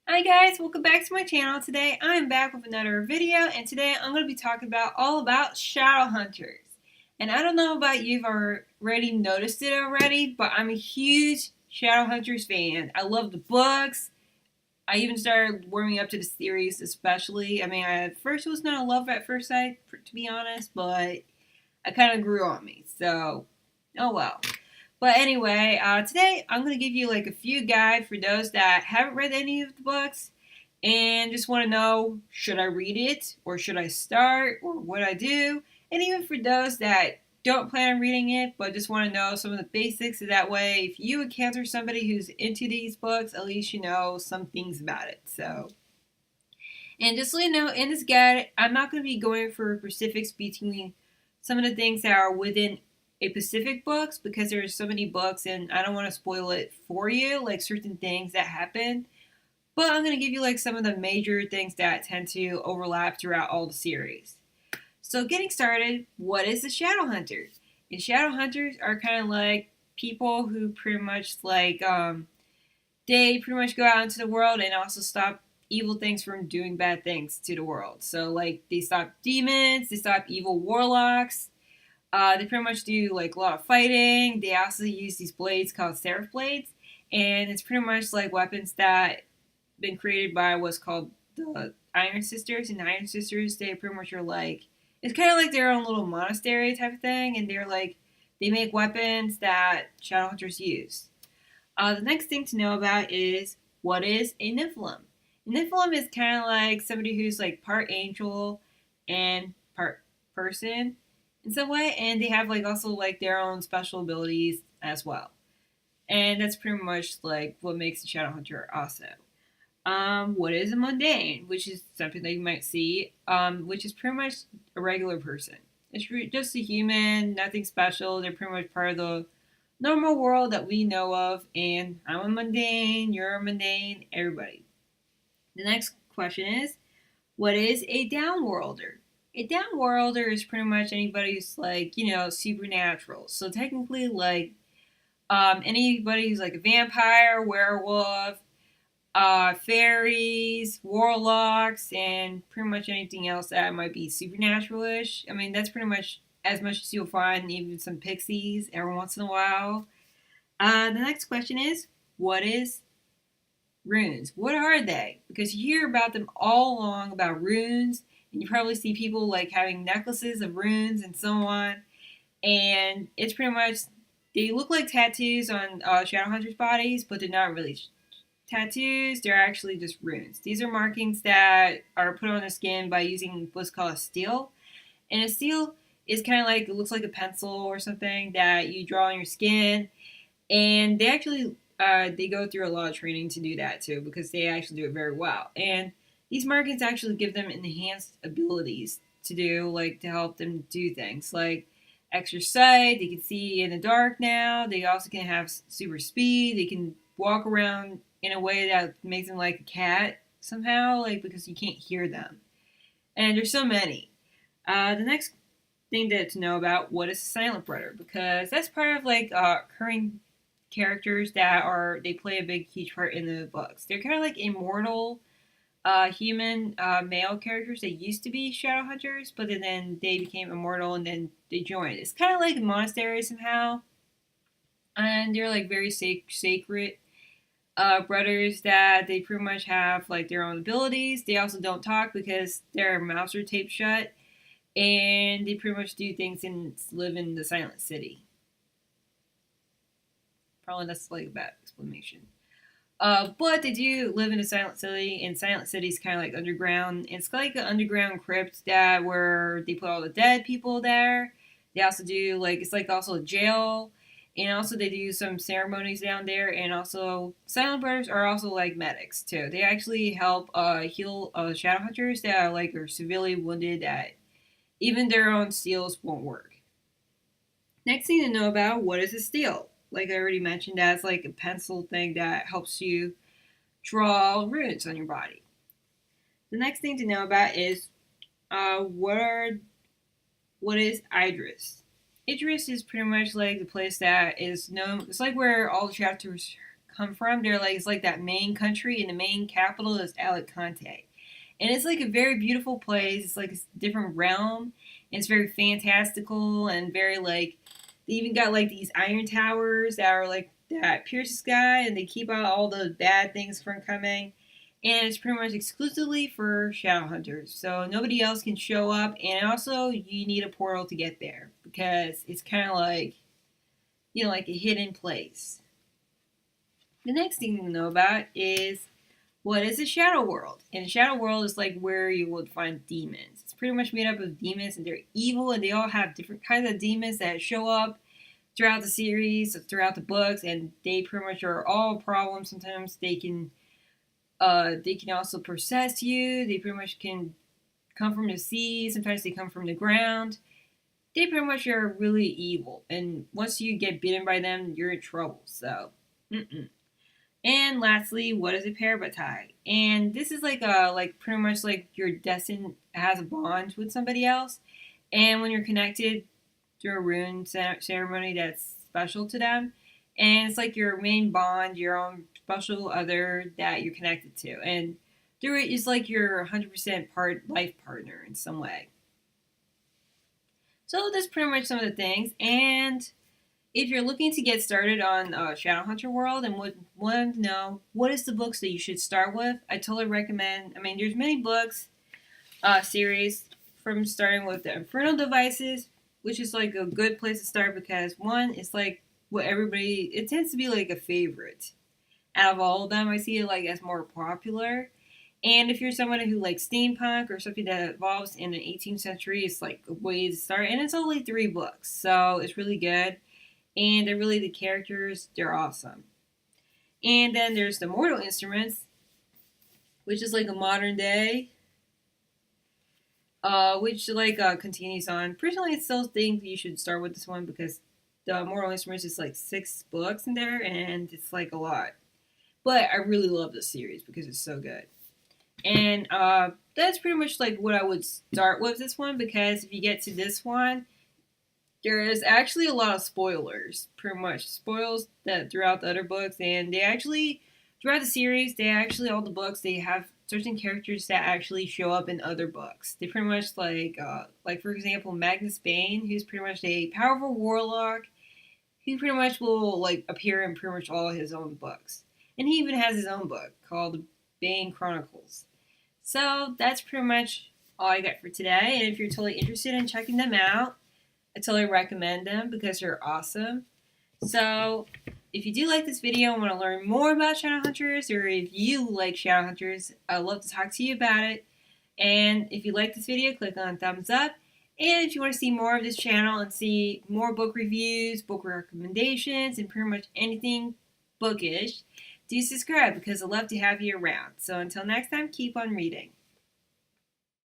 Hi guys, welcome back to my channel. Today I'm back with another video, and today I'm going to be talking about all about Shadowhunters. And I don't know about you if I've already noticed it already, but I'm a huge Shadowhunters fan. I love the books. I even started warming up to the series especially. I mean, at first it was not a love at first sight, to be honest, but it kind of grew on me. So, oh well. But anyway, today I'm going to give you like a few guide for those that haven't read any of the books and just want to know, should I read it or should I start or what I do? And even for those that don't plan on reading it but just want to know some of the basics, so that way if you encounter somebody who's into these books, at least you know some things about it. And just so you know, in this guide, I'm not going to be going for specifics between some of the things that are within a specific books, because there's so many books and I don't want to spoil it for you, like certain things that happen. But I'm going to give you like some of the major things that tend to overlap throughout all the series. So getting started, what is the Shadowhunters? And Shadowhunters are kind of like people who pretty much they pretty much go out into the world and also stop evil things from doing bad things to the world. So like they stop demons, they stop evil warlocks. They pretty much do like a lot of fighting. They also use these blades called seraph blades, and it's pretty much like weapons that been created by what's called the Iron Sisters. And the Iron Sisters, they pretty much are like, it's kind of like their own little monastery type of thing, and they're like, they make weapons that Shadowhunters use. The next thing to know about is, what is a Nephilim? A Nephilim is kind of like somebody who's like part angel and part person in some way, and they have like also like their own special abilities as well. And that's pretty much like what makes a Shadowhunter also. What is a mundane, which is something that you might see, which is pretty much a regular person. It's just a human, nothing special. They're pretty much part of the normal world that we know of, and I'm a mundane, you're a mundane, everybody. The next question is, what is a Downworlder? A Downworlder is pretty much anybody who's like, supernatural. So technically, like, anybody who's like a vampire, werewolf, fairies, warlocks, and pretty much anything else that might be supernatural-ish. I mean, that's pretty much as you'll find, even some pixies every once in a while. The next question is, what is runes? What are they? Because you hear about them all along about runes, and you probably see people like having necklaces of runes and so on. And it's pretty much, they look like tattoos on Shadowhunters' bodies, but they're not really tattoos. They're actually just runes. These are markings that are put on the skin by using what's called a steel. And a steel is kind of like, it looks like a pencil or something that you draw on your skin. And they actually they go through a lot of training to do that too, because they actually do it very well. And these markings actually give them enhanced abilities to do, like to help them do things like extra sight. They can see in the dark now. They also can have super speed. They can walk around in a way that makes them like a cat somehow, like because you can't hear them. And there's so many. The next thing to know about, what is a silent brother, because that's part of like recurring characters that are, they play a big huge part in the books. They're kind of like immortal human male characters. They used to be Shadowhunters, but then they became immortal and then they joined. It's kind of like a monastery somehow, and they're like very sacred brothers that they pretty much have like their own abilities. They also don't talk because their mouths are taped shut, and they pretty much do things and live in the silent city. Probably that's like a bad explanation. But they do live in a silent city, and silent city is kind of like underground. It's like an underground crypt that where they put all the dead people there. They also do like, it's like also a jail, and also they do some ceremonies down there. And also silent brothers are also like medics too. They actually help heal Shadowhunters that are like are severely wounded that even their own steels won't work. Next thing to know about, what is a steel? Like I already mentioned, that's like a pencil thing that helps you draw runes on your body. The next thing to know about is what is Idris? Idris is pretty much like the place that is known. It's like where all the chapters come from. They're like, it's like that main country, and the main capital is Alicante. And it's like a very beautiful place. It's like a different realm. And it's very fantastical and very like, they even got like these iron towers that are like that pierce the sky, and they keep out all the bad things from coming. And it's pretty much exclusively for Shadowhunters, so nobody else can show up. And also, you need a portal to get there because it's kind of like, you know, like a hidden place. The next thing to know about is what is a Shadow World? And a Shadow World is like where you would find demons. It's pretty much made up of demons, and they're evil, and they all have different kinds of demons that show up throughout the series, throughout the books, and they pretty much are all problems. Sometimes they can also possess you. They pretty much can come from the sea. Sometimes they come from the ground. They pretty much are really evil, and once you get bitten by them, you're in trouble. So, And lastly, what is a parabatai? And this is like pretty much like you're destined has a bond with somebody else, and when you're connected through a rune ceremony that's special to them, and it's like your main bond, your own special other that you're connected to, and through it is like your 100% life partner in some way. So that's pretty much some of the things. And if you're looking to get started on Shadowhunter World and want to know what is the books that you should start with, I totally recommend. I mean, there's many books series from starting with the Infernal Devices, which is like a good place to start because one, it's like what everybody, it tends to be like a favorite out of all of them. I see it like as more popular. And if you're someone who likes steampunk or something that evolves in the 18th century, it's like a way to start. And it's only 3 books, so it's really good. And they're really, the characters, they're awesome. And then there's the Mortal Instruments, which is like a modern day, which like continues on. Personally, I still think you should start with this one because the Mortal Instruments is like 6 books in there, and it's like a lot. But I really love this series because it's so good. And that's pretty much like what I would start with this one, because if you get to this one, there is actually a lot of spoilers, pretty much spoils that throughout the other books, and they actually throughout the series, all the books, they have certain characters that actually show up in other books. They pretty much like for example, Magnus Bane, who's pretty much a powerful warlock. He pretty much will like appear in pretty much all of his own books, and he even has his own book called the Bane Chronicles. So that's pretty much all I got for today. And if you're totally interested in checking them out, I totally recommend them because they're awesome. So if you do like this video and want to learn more about Shadowhunters, or if you like Shadowhunters, I'd love to talk to you about it. And if you like this video, click on thumbs up. And if you want to see more of this channel and see more book reviews, book recommendations, and pretty much anything bookish, do subscribe because I'd love to have you around. So until next time, keep on reading.